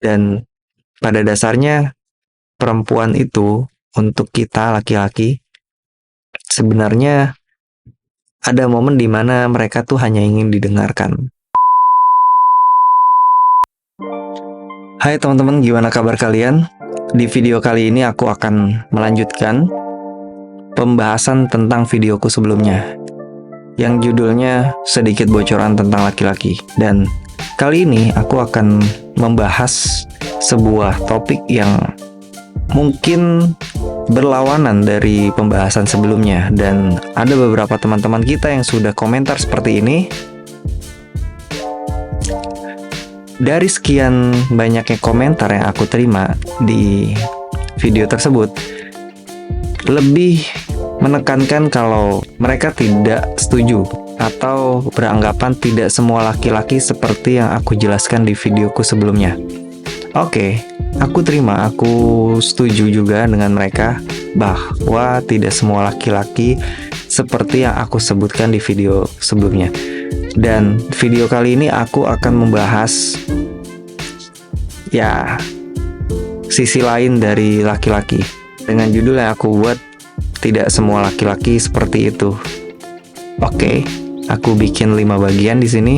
Dan pada dasarnya perempuan itu untuk kita laki-laki sebenarnya ada momen di mana mereka tuh hanya ingin didengarkan. Hai teman-teman, gimana kabar kalian? Di video kali ini aku akan melanjutkan pembahasan tentang videoku sebelumnya yang judulnya sedikit bocoran tentang laki-laki. Dan kali ini aku akan membahas sebuah topik yang mungkin berlawanan dari pembahasan sebelumnya, dan ada beberapa teman-teman kita yang sudah komentar seperti ini. Dari sekian banyaknya komentar yang aku terima di video tersebut, lebih menekankan kalau mereka tidak setuju atau beranggapan tidak semua laki-laki seperti yang aku jelaskan di videoku sebelumnya. Oke, aku terima, aku setuju juga dengan mereka bahwa tidak semua laki-laki seperti yang aku sebutkan di video sebelumnya. Dan video kali ini aku akan membahas sisi lain dari laki-laki dengan judul yang aku buat, tidak semua laki-laki seperti itu. Oke, aku bikin 5 bagian di sini.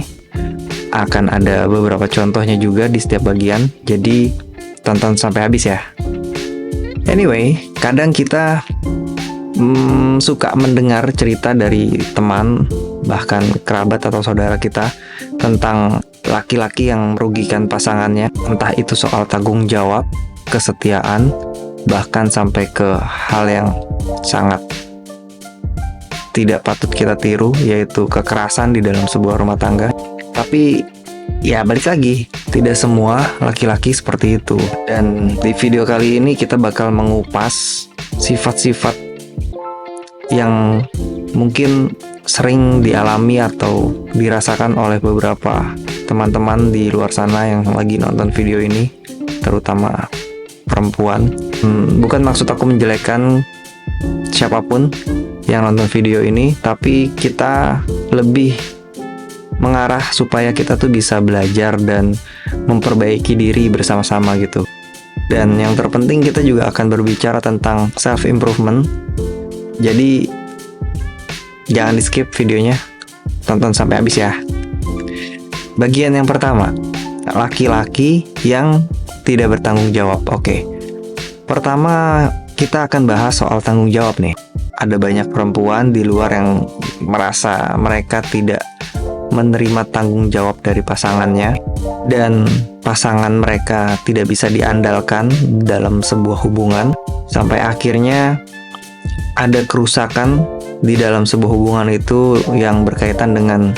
Akan ada beberapa contohnya juga di setiap bagian. Jadi tonton sampai habis ya. Anyway, kadang kita suka mendengar cerita dari teman, bahkan kerabat atau saudara kita, tentang laki-laki yang merugikan pasangannya. Entah itu soal tanggung jawab, kesetiaan, bahkan sampai ke hal yang sangat tidak patut kita tiru, yaitu kekerasan di dalam sebuah rumah tangga. Tapi ya balik lagi, tidak semua laki-laki seperti itu. Dan di video kali ini kita bakal mengupas sifat-sifat yang mungkin sering dialami atau dirasakan oleh beberapa teman-teman di luar sana yang lagi nonton video ini, terutama perempuan. Bukan maksud aku menjelekkan siapapun yang nonton video ini, tapi kita lebih mengarah supaya kita tuh bisa belajar dan memperbaiki diri bersama-sama gitu. Dan yang terpenting, kita juga akan berbicara tentang self improvement. Jadi jangan di skip videonya, tonton sampai habis ya. Bagian yang pertama, laki-laki yang tidak bertanggung jawab. Oke, pertama kita akan bahas soal tanggung jawab nih. Ada banyak perempuan di luar yang merasa mereka tidak menerima tanggung jawab dari pasangannya, dan pasangan mereka tidak bisa diandalkan dalam sebuah hubungan, sampai akhirnya ada kerusakan di dalam sebuah hubungan itu yang berkaitan dengan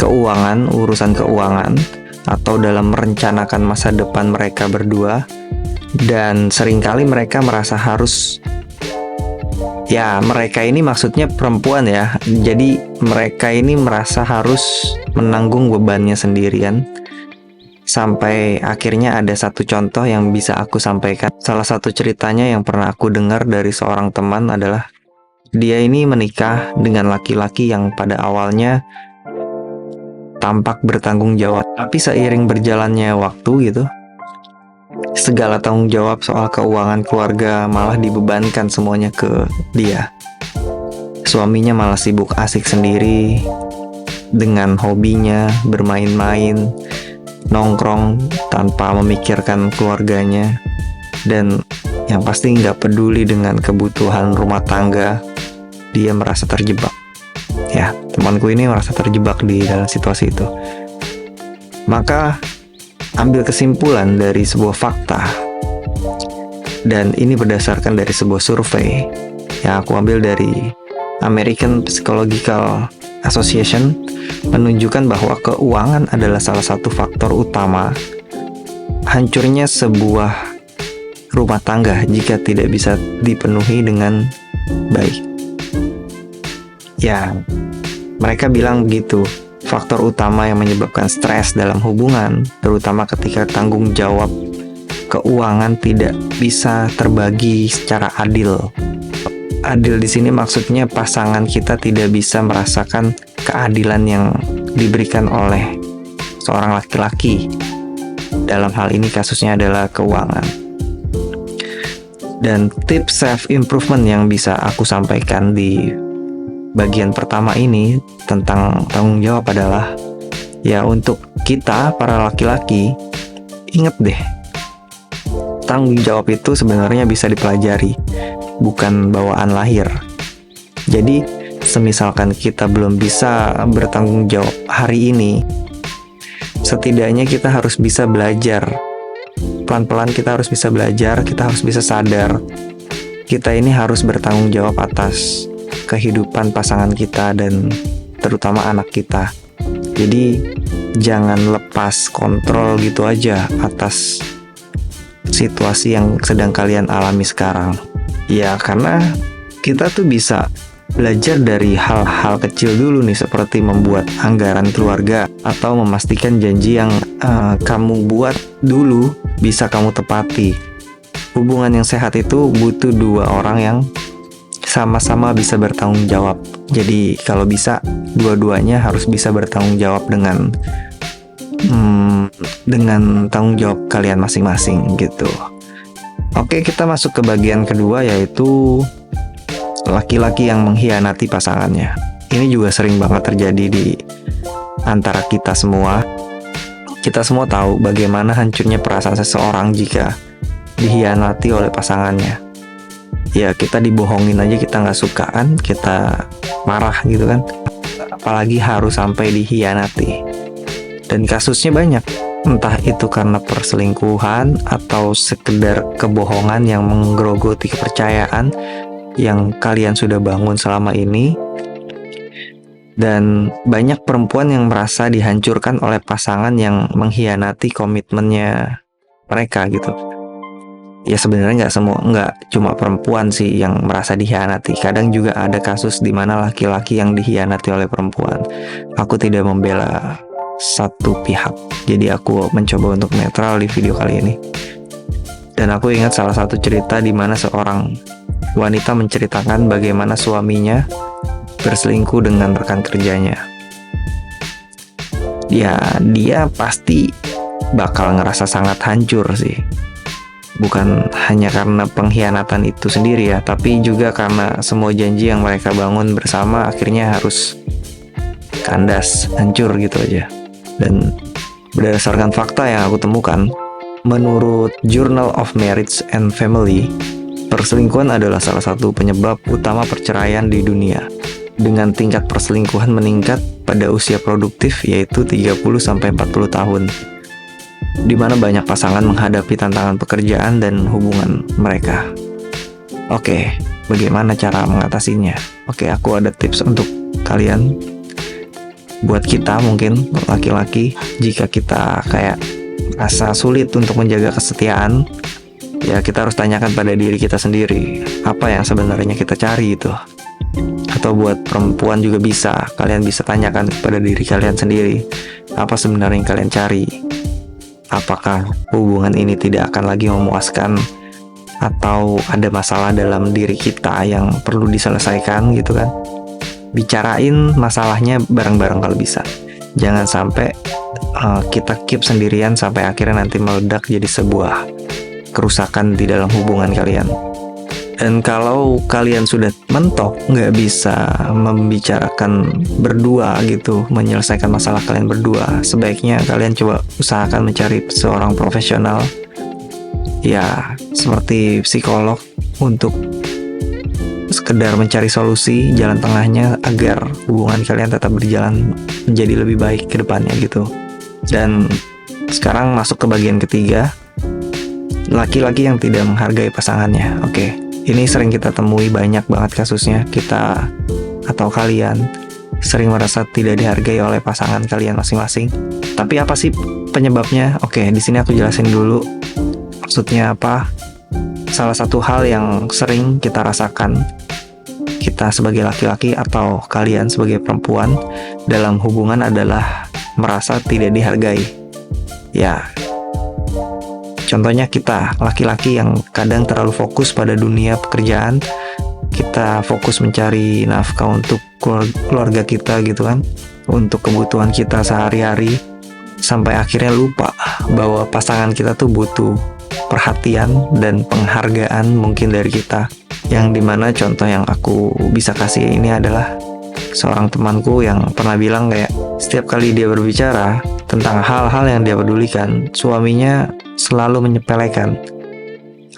keuangan, urusan keuangan, atau dalam merencanakan masa depan mereka berdua. Dan seringkali mereka merasa harus, mereka ini maksudnya perempuan ya, jadi mereka ini merasa harus menanggung bebannya sendirian. Sampai akhirnya ada satu contoh yang bisa aku sampaikan. Salah satu ceritanya yang pernah aku dengar dari seorang teman adalah dia ini menikah dengan laki-laki yang pada awalnya tampak bertanggung jawab, tapi seiring berjalannya waktu gitu, segala tanggung jawab soal keuangan keluarga malah dibebankan semuanya ke dia. Suaminya malah sibuk asik sendiri dengan hobinya, bermain-main, nongkrong tanpa memikirkan keluarganya, dan yang pasti nggak peduli dengan kebutuhan rumah tangga. Dia merasa terjebak. Ya, temanku ini merasa terjebak di dalam situasi itu. Maka ambil kesimpulan dari sebuah fakta, dan ini berdasarkan dari sebuah survei yang aku ambil dari American Psychological Association, menunjukkan bahwa keuangan adalah salah satu faktor utama hancurnya sebuah rumah tangga jika tidak bisa dipenuhi dengan baik. Ya, mereka bilang begitu. Faktor utama yang menyebabkan stres dalam hubungan, terutama ketika tanggung jawab keuangan tidak bisa terbagi secara adil. Adil di sini maksudnya pasangan kita tidak bisa merasakan keadilan yang diberikan oleh seorang laki-laki. dalam hal ini kasusnya adalah keuangan. Dan tips self improvement yang bisa aku sampaikan di bagian pertama ini tentang tanggung jawab adalah, ya untuk kita para laki-laki, inget deh, tanggung jawab itu sebenarnya bisa dipelajari, bukan bawaan lahir. Jadi semisalkan kita belum bisa bertanggung jawab hari ini, setidaknya kita harus bisa belajar. Pelan-pelan kita harus bisa belajar, kita harus bisa sadar kita ini harus bertanggung jawab atas kehidupan pasangan kita dan terutama anak kita. Jadi jangan lepas kontrol gitu aja atas situasi yang sedang kalian alami sekarang. Ya karena kita tuh bisa belajar dari hal-hal kecil dulu nih, seperti membuat anggaran keluarga atau memastikan janji yang kamu buat dulu bisa kamu tepati. Hubungan yang sehat itu butuh dua orang yang sama-sama bisa bertanggung jawab. Jadi kalau bisa dua-duanya harus bisa bertanggung jawab dengan tanggung jawab kalian masing-masing gitu. Oke, kita masuk ke bagian kedua, yaitu laki-laki yang mengkhianati pasangannya. Ini juga sering banget terjadi di antara kita semua. Kita semua tahu bagaimana hancurnya perasaan seseorang jika dikhianati oleh pasangannya. Ya kita dibohongin aja kita nggak suka kan, kita marah gitu kan. Apalagi harus sampai dikhianati. Dan kasusnya banyak. Entah itu karena perselingkuhan atau sekedar kebohongan yang menggerogoti kepercayaan yang kalian sudah bangun selama ini. Dan banyak perempuan yang merasa dihancurkan oleh pasangan yang mengkhianati komitmennya mereka gitu. Ya sebenarnya nggak cuma perempuan sih yang merasa dikhianati. Kadang juga ada kasus di mana laki-laki yang dikhianati oleh perempuan. Aku tidak membela satu pihak, jadi aku mencoba untuk netral di video kali ini. Dan aku ingat salah satu cerita di mana seorang wanita menceritakan bagaimana suaminya berselingkuh dengan rekan kerjanya. Ya, dia pasti bakal ngerasa sangat hancur sih. Bukan hanya karena pengkhianatan itu sendiri ya, tapi juga karena semua janji yang mereka bangun bersama akhirnya harus kandas, hancur gitu aja. Dan berdasarkan fakta yang aku temukan, menurut Journal of Marriage and Family, perselingkuhan adalah salah satu penyebab utama perceraian di dunia, dengan tingkat perselingkuhan meningkat pada usia produktif yaitu 30-40 tahun, di mana banyak pasangan menghadapi tantangan pekerjaan dan hubungan mereka. Oke, bagaimana cara mengatasinya? Oke, aku ada tips untuk kalian. Buat kita mungkin laki-laki, jika kita kayak rasa sulit untuk menjaga kesetiaan, ya kita harus tanyakan pada diri kita sendiri, apa yang sebenarnya kita cari itu. Atau buat perempuan juga bisa, kalian bisa tanyakan kepada diri kalian sendiri, apa sebenarnya yang kalian cari. Apakah hubungan ini tidak akan lagi memuaskan, atau ada masalah dalam diri kita yang perlu diselesaikan gitu kan. Bicarain masalahnya bareng-bareng kalau bisa. Jangan sampai kita keep sendirian sampai akhirnya nanti meledak jadi sebuah kerusakan di dalam hubungan kalian. Dan kalau kalian sudah mentok nggak bisa membicarakan berdua gitu, menyelesaikan masalah kalian berdua, sebaiknya kalian coba usahakan mencari seorang profesional, ya seperti psikolog, untuk sekedar mencari solusi jalan tengahnya agar hubungan kalian tetap berjalan menjadi lebih baik ke depannya gitu. Dan sekarang masuk ke bagian ketiga, laki-laki yang tidak menghargai pasangannya. Oke, ini sering kita temui, banyak banget kasusnya. Kita atau kalian sering merasa tidak dihargai oleh pasangan kalian masing-masing. Tapi apa sih penyebabnya? Oke, di sini aku jelasin dulu maksudnya apa. Salah satu hal yang sering kita rasakan, kita sebagai laki-laki atau kalian sebagai perempuan dalam hubungan, adalah merasa tidak dihargai. Ya, contohnya kita laki-laki yang kadang terlalu fokus pada dunia pekerjaan, kita fokus mencari nafkah untuk keluarga kita gitu kan, untuk kebutuhan kita sehari-hari, sampai akhirnya lupa bahwa pasangan kita tuh butuh perhatian dan penghargaan mungkin dari kita. Yang dimana contoh yang aku bisa kasih ini adalah seorang temanku yang pernah bilang kayak setiap kali dia berbicara tentang hal-hal yang dia pedulikan, suaminya selalu menyepelekan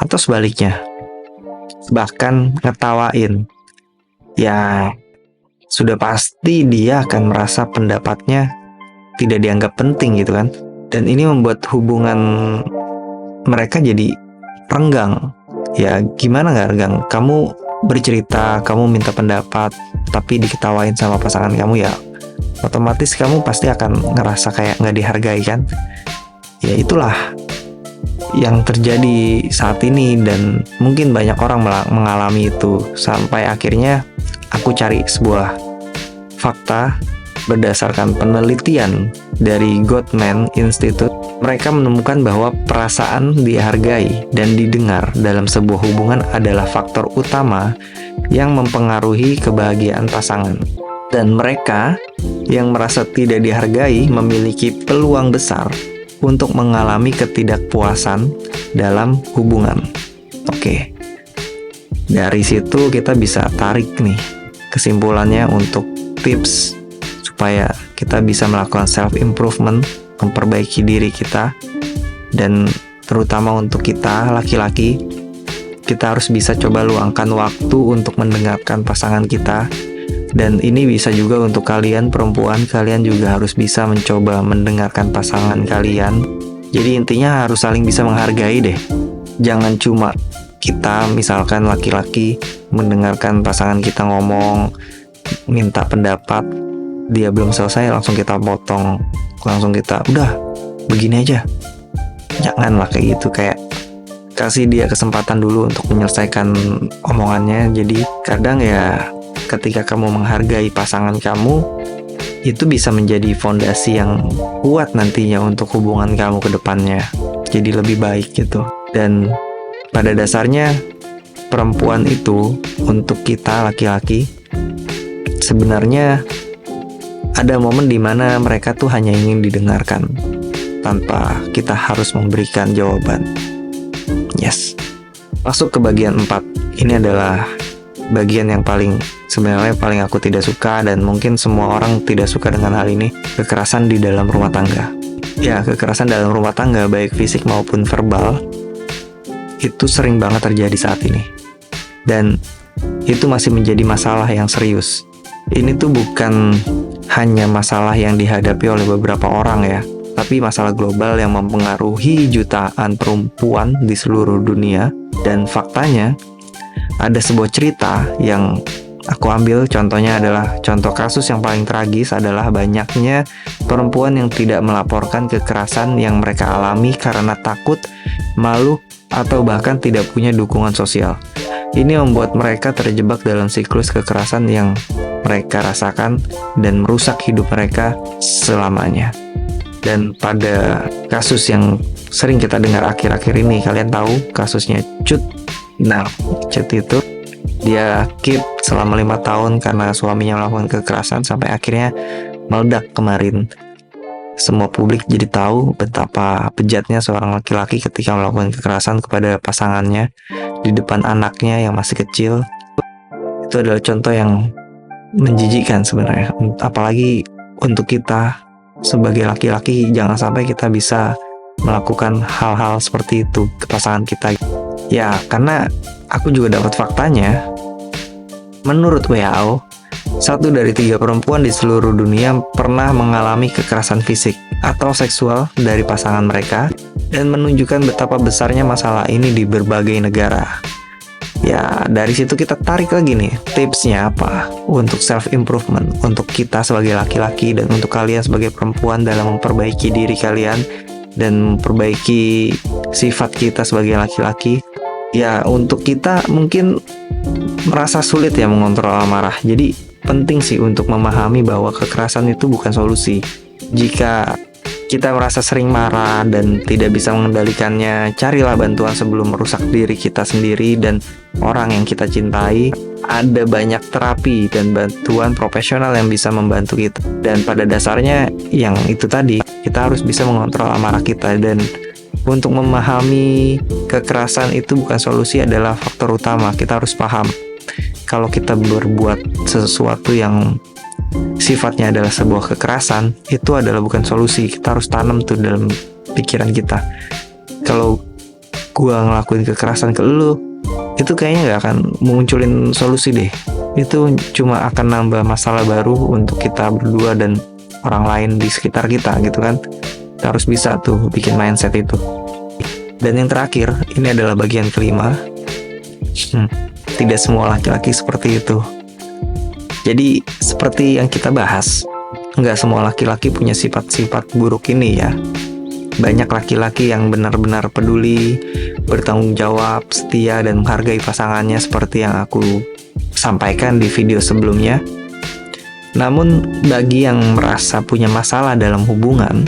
atau sebaliknya, bahkan ngetawain. Ya, sudah pasti dia akan merasa pendapatnya tidak dianggap penting gitu kan. Dan ini membuat hubungan mereka jadi renggang. Ya gimana gak renggang? Kamu bercerita, kamu minta pendapat, tapi diketawain sama pasangan kamu, ya otomatis kamu pasti akan ngerasa kayak gak dihargai kan. Ya itulah yang terjadi saat ini, dan mungkin banyak orang mengalami itu. Sampai akhirnya aku cari sebuah fakta berdasarkan penelitian dari Gottman Institute. Mereka menemukan bahwa perasaan dihargai dan didengar dalam sebuah hubungan adalah faktor utama yang mempengaruhi kebahagiaan pasangan. Dan mereka yang merasa tidak dihargai memiliki peluang besar untuk mengalami ketidakpuasan dalam hubungan. Oke. Dari situ kita bisa tarik nih kesimpulannya untuk tips supaya kita bisa melakukan self improvement, memperbaiki diri kita. Dan terutama untuk kita laki-laki, kita harus bisa coba luangkan waktu untuk mendengarkan pasangan kita. Dan ini bisa juga untuk kalian perempuan, kalian juga harus bisa mencoba mendengarkan pasangan kalian. Jadi intinya harus saling bisa menghargai deh. Jangan cuma kita misalkan laki-laki mendengarkan pasangan kita ngomong, minta pendapat, dia belum selesai langsung kita potong, langsung kita udah begini aja. Janganlah kayak gitu, kayak kasih dia kesempatan dulu untuk menyelesaikan omongannya. Jadi kadang ya ketika kamu menghargai pasangan kamu, itu bisa menjadi fondasi yang kuat nantinya untuk hubungan kamu ke depannya. Jadi lebih baik gitu. Dan pada dasarnya perempuan itu untuk kita laki-laki sebenarnya ada momen dimana mereka tuh hanya ingin didengarkan tanpa kita harus memberikan jawaban. Yes. Masuk ke bagian 4. Ini adalah bagian yang sebenarnya paling aku tidak suka, dan mungkin semua orang tidak suka dengan hal ini. Kekerasan di dalam rumah tangga. Ya, kekerasan dalam rumah tangga baik fisik maupun verbal itu sering banget terjadi saat ini. Dan itu masih menjadi masalah yang serius. Ini tuh bukan hanya masalah yang dihadapi oleh beberapa orang ya, tapi masalah global yang mempengaruhi jutaan perempuan di seluruh dunia. Dan faktanya ada sebuah cerita yang aku ambil contohnya adalah contoh kasus yang paling tragis adalah banyaknya perempuan yang tidak melaporkan kekerasan yang mereka alami karena takut, malu, atau bahkan tidak punya dukungan sosial. Ini membuat mereka terjebak dalam siklus kekerasan yang mereka rasakan dan merusak hidup mereka selamanya. Dan pada kasus yang sering kita dengar akhir-akhir ini, kalian tahu kasusnya Cut. Nah, Cut itu dia keep selama 5 tahun karena suaminya melakukan kekerasan sampai akhirnya meledak kemarin. Semua publik jadi tahu betapa bejatnya seorang laki-laki ketika melakukan kekerasan kepada pasangannya di depan anaknya yang masih kecil. Itu adalah contoh yang menjijikkan sebenarnya. Apalagi untuk kita sebagai laki-laki, jangan sampai kita bisa melakukan hal-hal seperti itu ke pasangan kita. Ya, karena aku juga dapat faktanya. Menurut WHO, 1 dari 3 perempuan di seluruh dunia pernah mengalami kekerasan fisik atau seksual dari pasangan mereka, dan menunjukkan betapa besarnya masalah ini di berbagai negara. Ya, dari situ kita tarik lagi nih, tipsnya apa untuk self improvement untuk kita sebagai laki-laki dan untuk kalian sebagai perempuan dalam memperbaiki diri kalian dan memperbaiki sifat kita sebagai laki-laki. Ya, untuk kita mungkin merasa sulit ya mengontrol amarah. Jadi penting sih untuk memahami bahwa kekerasan itu bukan solusi. Jika kita merasa sering marah dan tidak bisa mengendalikannya, carilah bantuan sebelum merusak diri kita sendiri dan orang yang kita cintai. ada banyak terapi dan bantuan profesional yang bisa membantu kita. Dan pada dasarnya yang itu tadi, kita harus bisa mengontrol amarah kita. Dan untuk memahami kekerasan itu bukan solusi adalah faktor utama. Kita harus paham kalau kita berbuat sesuatu yang sifatnya adalah sebuah kekerasan, itu adalah bukan solusi. Kita harus tanam tuh dalam pikiran kita. Kalau gua ngelakuin kekerasan ke lu, itu kayaknya gak akan munculin solusi deh. Itu cuma akan nambah masalah baru untuk kita berdua dan orang lain di sekitar kita gitu kan. Kita harus bisa tuh bikin mindset itu. Dan yang terakhir, ini adalah bagian kelima. Tidak semua laki-laki seperti itu. Jadi seperti yang kita bahas, nggak semua laki-laki punya sifat-sifat buruk ini ya. Banyak laki-laki yang benar-benar peduli, bertanggung jawab, setia, dan menghargai pasangannya seperti yang aku sampaikan di video sebelumnya. Namun bagi yang merasa punya masalah dalam hubungan,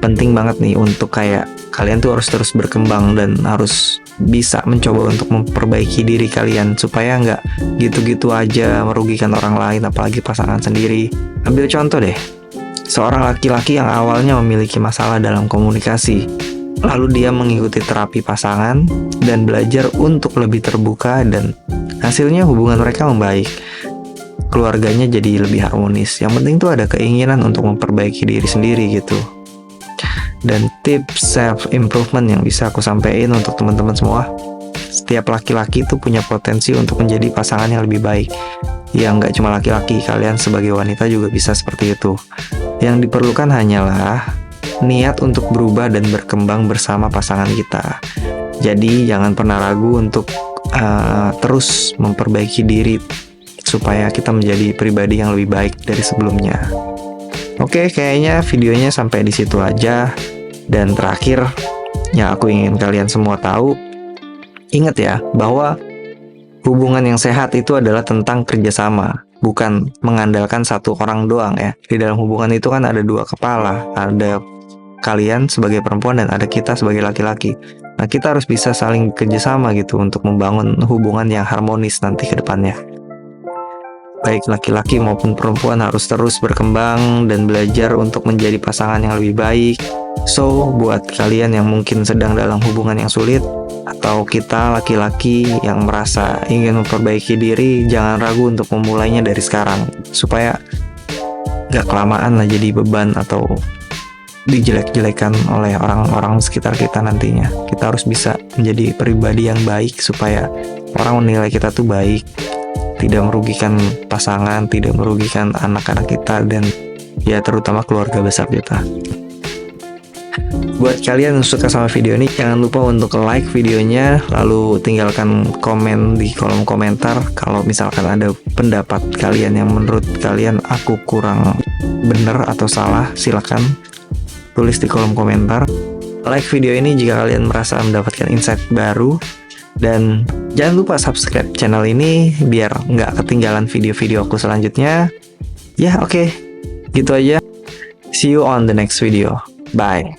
penting banget nih untuk kayak kalian tuh harus terus berkembang dan harus bisa mencoba untuk memperbaiki diri kalian supaya nggak gitu-gitu aja merugikan orang lain, apalagi pasangan sendiri. Ambil contoh deh, seorang laki-laki yang awalnya memiliki masalah dalam komunikasi, lalu dia mengikuti terapi pasangan dan belajar untuk lebih terbuka, dan hasilnya hubungan mereka membaik. Keluarganya jadi lebih harmonis. Yang penting tuh ada keinginan untuk memperbaiki diri sendiri gitu. Dan tips self improvement yang bisa aku sampaikan untuk teman-teman semua, setiap laki-laki itu punya potensi untuk menjadi pasangan yang lebih baik. Ya nggak cuma laki-laki, kalian sebagai wanita juga bisa seperti itu. Yang diperlukan hanyalah niat untuk berubah dan berkembang bersama pasangan kita. Jadi jangan pernah ragu untuk terus memperbaiki diri supaya kita menjadi pribadi yang lebih baik dari sebelumnya. Oke, kayaknya videonya sampai di situ aja. Dan terakhir, yang aku ingin kalian semua tahu, ingat ya, bahwa hubungan yang sehat itu adalah tentang kerjasama, bukan mengandalkan satu orang doang ya. Di dalam hubungan itu kan ada dua kepala, ada kalian sebagai perempuan dan ada kita sebagai laki-laki. Nah, kita harus bisa saling kerjasama gitu untuk membangun hubungan yang harmonis nanti ke depannya. Baik laki-laki maupun perempuan harus terus berkembang dan belajar untuk menjadi pasangan yang lebih baik. So, buat kalian yang mungkin sedang dalam hubungan yang sulit, atau kita laki-laki yang merasa ingin memperbaiki diri, jangan ragu untuk memulainya dari sekarang, supaya gak kelamaan lah jadi beban atau dijelek-jelekan oleh orang-orang sekitar kita nantinya. Kita harus bisa menjadi pribadi yang baik supaya orang menilai kita tuh baik, tidak merugikan pasangan, tidak merugikan anak-anak kita, dan ya terutama keluarga besar kita. Buat kalian yang suka sama video ini, jangan lupa untuk like videonya, lalu tinggalkan komen di kolom komentar. Kalau misalkan ada pendapat kalian yang menurut kalian aku kurang bener atau salah, silakan tulis di kolom komentar. Like video ini jika kalian merasa mendapatkan insight baru. Dan jangan lupa subscribe channel ini biar nggak ketinggalan video-video aku selanjutnya. Ya, oke. Gitu aja. See you on the next video. Bye.